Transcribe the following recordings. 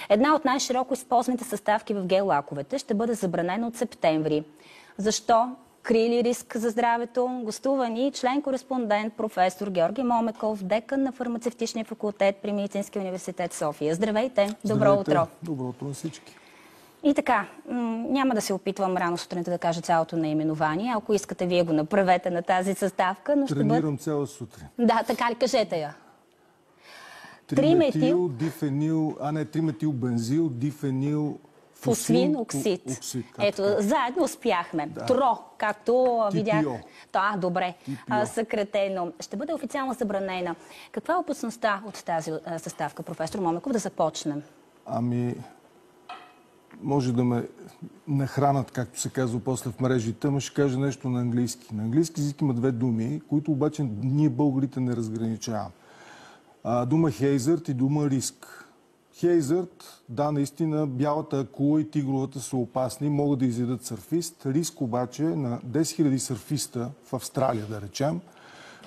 Една от най-широко използваните съставки в гел-лаковете ще бъде забранена от септември. Защо? Крие ли риск за здравето? Гостува ни член-кореспондент професор Георги Момеков, декан на фармацевтичния факултет при Медицинския университет София. Здравейте! Добро утро! Добро утро на всички! И така, няма да се опитвам рано сутринта да кажа цялото наименование. Ако искате, вие го направете на тази съставка. Но тренирам цяла сутрин. Да, така ли? Кажете я. Триметил, дифенил, триметилбензил, дифенил... Фосфин оксид. Ето, заедно успяхме. Да. ТРО, както видях. Добре. Съкратено. Ще бъде официално забранена. Каква е опасността от тази съставка, професор Момеков? Да започнем. Може да ме нахранат, както се казва после в мрежите, но ще кажа нещо на английски. На английски език има две думи, които обаче ние българите не разграничаваме. Дума хейзърт и дума риск. Хейзърт, да, наистина, бялата акула и тигровата са опасни, могат да изядат сърфист. Риск обаче на 10 000 сърфиста в Австралия, да речем,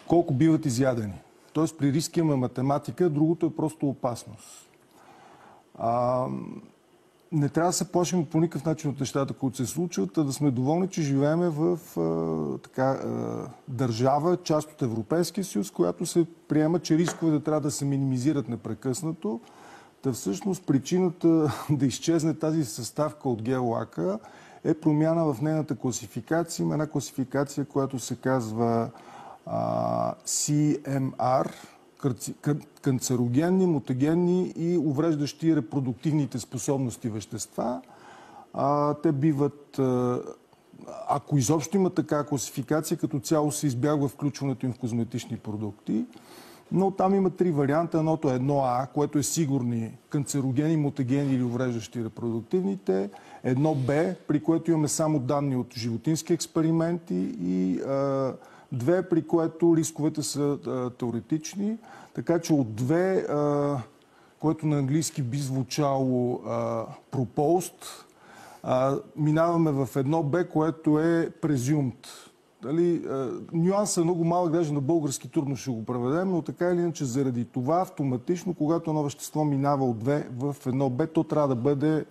колко биват изядени. Тоест при риск имаме математика, другото е просто опасност. Не трябва да се плашим по никакъв начин от нещата, които се случват, а да сме доволни, че живеем в държава, част от Европейския съюз, която се приема, че рисковете трябва да се минимизират непрекъснато. Та всъщност причината да изчезне тази съставка от гел-лака е промяна в нейната класификация. Има една класификация, която се казва CMR, канцерогенни, мутагенни и увреждащи репродуктивните способности вещества. Те биват, ако изобщо има така класификация, като цяло се избягва включването им в козметични продукти. Но там има три варианта. Едното е 1А, което е сигурни канцерогени, мутагени или увреждащи репродуктивните. 1Б, при което имаме само данни от животински експерименти и 2, при което рисковете са теоретични. Така че от 2, което на английски би звучало proposed, минаваме в 1Б, което е presumed. Нюансът е много малък, даже на български трудно ще го преведем, но така или иначе заради това автоматично, когато едно вещество минава от 2 в 1Б, то трябва да бъде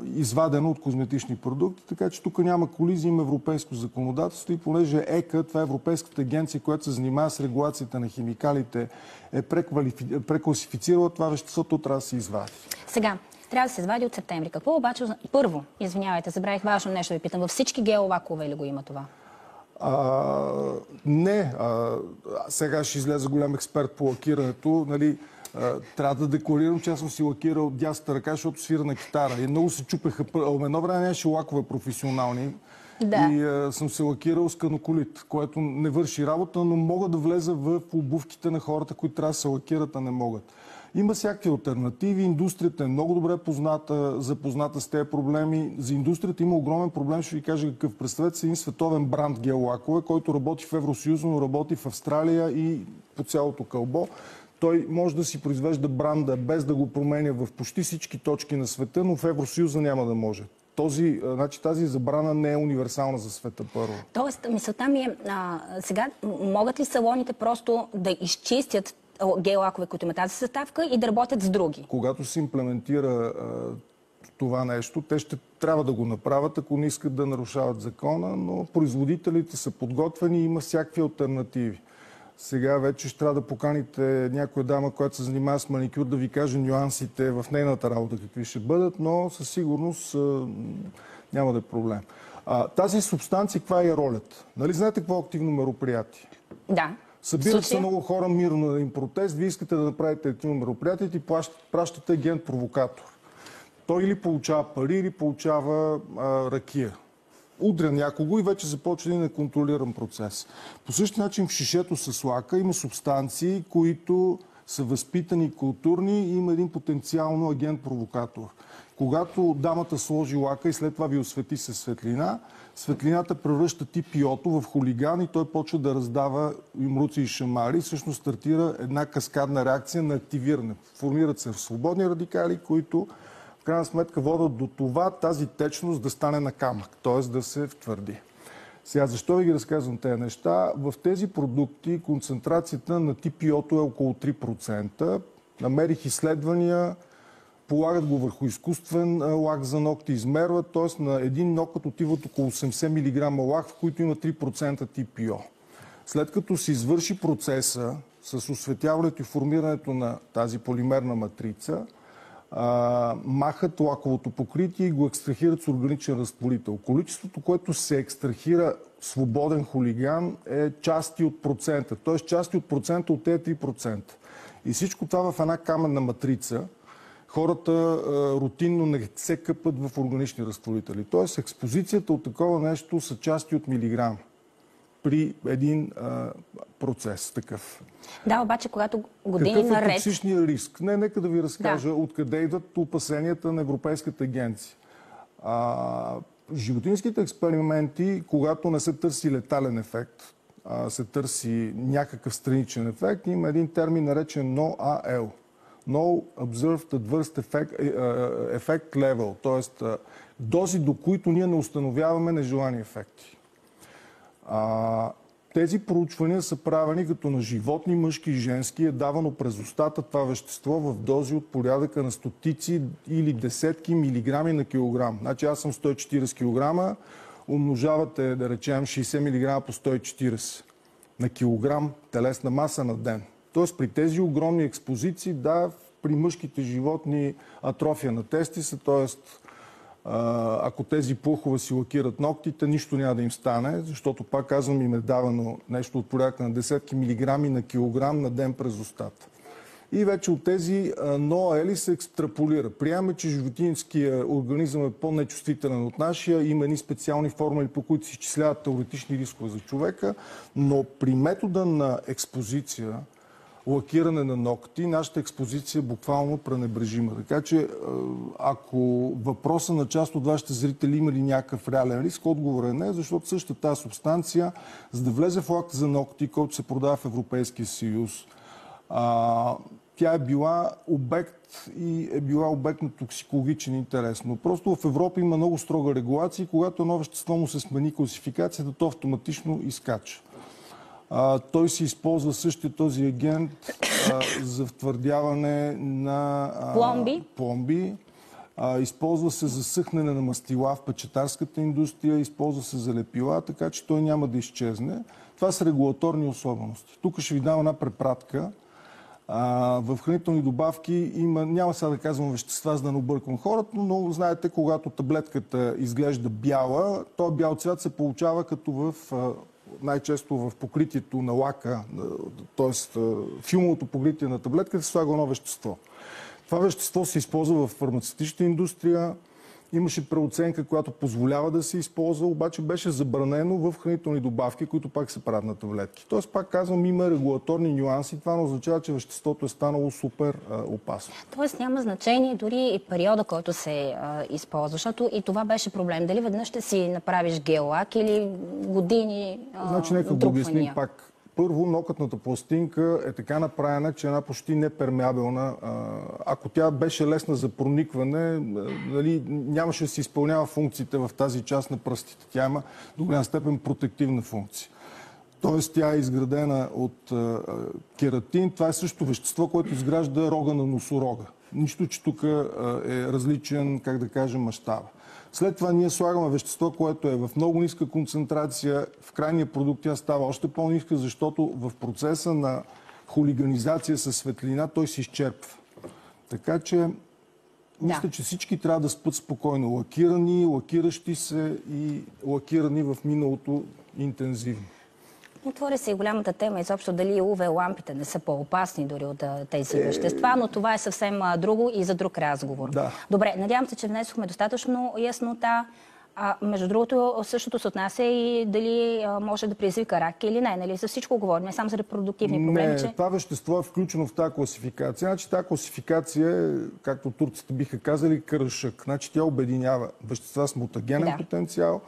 извадено от козметични продукти, така че тук няма колизия, има европейско законодателство и понеже ЕКА, това е Европейската агенция, която се занимава с регулацията на химикалите, е прекласифицирала това вещество, то трябва да се извади. Сега, трябва да се извади от септември. Какво обаче? Първо, извинявайте, забравих важно нещо да ви питам. Във всички гел-лакове ли го има това? Не. Сега ще излезе голям експерт по лакирането. Трябва да декларирам, че аз съм си лакирал дясната ръка, защото свира на китара. И много се чупеха. Едно време нямаше лакове професионални. Да. И съм се лакирал с каноколит, което не върши работа, но мога да влеза в обувките на хората, които трябва да се лакират, а не могат. Има всякакви алтернативи. Индустрията е много добре запозната с тези проблеми. За индустрията има огромен проблем, ще ви кажа какъв. Представете се един световен бранд гел-лакове, който работи в Евросъюза, но работи в Австралия и по цялото кълбо. Той може да си произвежда бранда без да го променя в почти всички точки на света, но в Евросъюза няма да може. Тази забрана не е универсална за света първо. Тоест, мисълта ми е, сега могат ли салоните просто да изчистят гел-лакове, които имат тази съставка и да работят с други? Когато се имплементира това нещо, те ще трябва да го направят, ако не искат да нарушават закона, но производителите са подготвени и има всякакви алтернативи. Сега вече ще трябва да поканите някоя дама, която се занимава с маникюр, да ви каже нюансите в нейната работа какви ще бъдат, но със сигурност няма да е проблем. Тази субстанция, каква е ролята? Нали знаете какво е активно мероприятие? Да. Събират се много хора мирно на един протест, вие искате да направите активно мероприятие и пращате агент-провокатор. Той или получава пари, или получава ракия. Удря някого и вече започва един неконтролиран процес. По същия начин в шишето с лака има субстанции, които са възпитани културни и има един потенциално агент-провокатор. Когато дамата сложи лака и след това ви освети със светлина, светлината превръща типиото в хулиган и той почва да раздава юмруци и шамари. Всъщност стартира една каскадна реакция на активиране. Формират се свободни радикали, които в крайна сметка водят до това тази течност да стане на камък, т.е. да се втвърди. Сега, защо ви ги разказвам тези неща? В тези продукти концентрацията на типиото е около 3%. Намерих изследвания, полагат го върху изкуствен лак за ногти, измерват, т.е. на един нокът отиват около 80 мг лак, в които има 3% TPO. След като се извърши процеса с осветяването и формирането на тази полимерна матрица, махат лаковото покритие и го екстрахират с органичен разтворител. Количеството, което се екстрахира свободен хулиган, е части от процента. Т.е. части от процента от тези 3%. И всичко това в една каменна матрица хората рутинно не се къпат в органични разтворители. Т.е. експозицията от такова нещо са части от милиграм при един процес такъв. Да, обаче когато години наред... Какъв е наред... токсичният риск? Нека да ви разкажа откъде идват опасенията на Европейската агенция. Животинските експерименти, когато не се търси летален ефект, се търси някакъв страничен ефект, има един термин наречен NOAL. No Observed Adverse Effect Level, т.е. дози, до които ние не установяваме нежелани ефекти. Тези проучвания са правени като на животни, мъжки и женски, е давано през устата това вещество в дози от порядъка на стотици или десетки милиграми на килограм. Значи аз съм 140 кг, умножавате, да речем, 60 мг по 140 на килограм телесна маса на ден. Тоест при тези огромни експозиции, да, при мъжките животни атрофия на тестиса, т.е. ако тези пухове си лакират ногтите, нищо няма да им стане, защото, пак казвам, им е давано нещо от порядъка на десетки милиграми на килограм на ден през устата. И вече от тези ноели се екстраполира. Приемаме, че животинският организъм е по-нечувствителен от нашия, има едни специални формули, по които се изчисляват теоретични рискове за човека, но при метода на експозиция, лакиране на ногти, нашата експозиция е буквално пренебрежима. Така че, ако въпроса на част от вашите зрители има ли някакъв реален риск, отговор е не, защото същата тази субстанция, за да влезе в лак за ногти, който се продава в Европейския съюз, тя е била обект и е била обект на токсикологичен интерес. Но просто в Европа има много строга регулация и когато едно вещество му се смени класификацията, то автоматично изкача. Той се използва същия този агент за втвърдяване на пломби. Използва се за съхнене на мастила в печатарската индустрия, използва се за лепила, така че той няма да изчезне. Това са регулаторни особености. Тук ще ви дам една препратка. В хранителни добавки има, няма сега да казвам вещества, за да не обърквам хората, но знаете, когато таблетката изглежда бяла, този бял цвят се получава като най-често в покритието на лака, т.е. филмовото покритие на таблетката, се слага едно вещество. Това вещество се използва в фармацевтичната индустрия. Имаше преоценка, която позволява да се използва, обаче беше забранено в хранителни добавки, които пак се правят на таблетки. Тоест, пак казвам, има регулаторни нюанси. Това не означава, че веществото е станало супер опасно. Тоест няма значение дори и периода, който се използва, защото и това беше проблем. Дали веднъж ще си направиш гел-лак или години Значи, нека го обясним пак. Първо, нокътната пластинка е така направена, че една почти непермеабилна. Ако тя беше лесна за проникване, нямаше да се изпълнява функциите в тази част на пръстите. Тя има до голяма степен протективна функция. Тоест, тя е изградена от кератин. Това е също вещество, което изгражда рога на носорога. Нищо, че тук е различен, как да кажем, мащаба. След това ние слагаме вещество, което е в много ниска концентрация. В крайния продукт тя става още по-ниска, защото в процеса на хулиганизация със светлина той се изчерпва. Така че мисля, че всички трябва да спят спокойно. Лакирани, лакиращи се и лакирани в миналото интензивно. Отвори се и голямата тема изобщо дали UV-лампите не са по-опасни дори от тези вещества, но това е съвсем друго и за друг разговор. Да. Добре, надявам се, че внесохме достатъчно яснота. Между другото, същото се отнася и дали може да предизвика рак или не. Нали? За всичко говорим, не само за репродуктивни проблеми. Не, това вещество е включено в тази класификация. Значи тази класификация е, както турците биха казали, кръшък. Значи тя обединява вещества с мутагенен потенциал,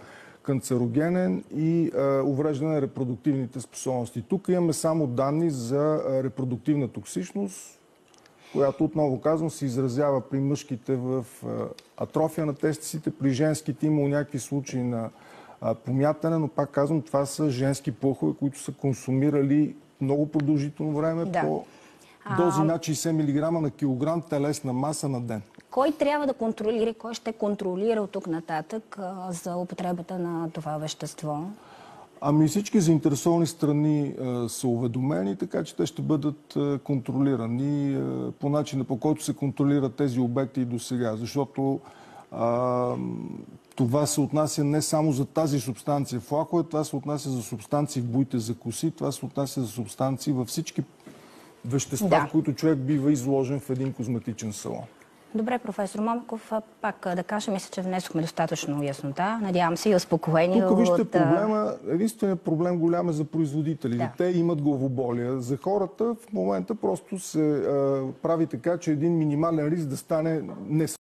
канцерогенен и увреждане на репродуктивните способности. Тук имаме само данни за репродуктивна токсичност, която, отново казвам, се изразява при мъжките в атрофия на тестисите, при женските има някакви случаи на помятане, но пак казвам, това са женски плъхове, които са консумирали много продължително време по дози над 60 мг на килограм телесна маса на ден. Кой трябва да контролира, кой ще контролира от тук нататък за употребата на това вещество? Ами всички заинтересовани страни са уведомени, така че те ще бъдат контролирани по начина, по който се контролират тези обекти и до сега. Защото това се отнася не само за тази субстанция в флакове, това се отнася за субстанции в боите за коси, това се отнася за субстанции във всички вещества, в които човек бива изложен в един козметичен салон. Добре, професор Момеков, пак да кажа, мисля, че внесохме достатъчно яснота. Надявам се и успокоение. Тук вижте проблема, единственият проблем голям е за производителите. Да. Те имат главоболия. За хората в момента просто се прави така, че един минимален риск да стане не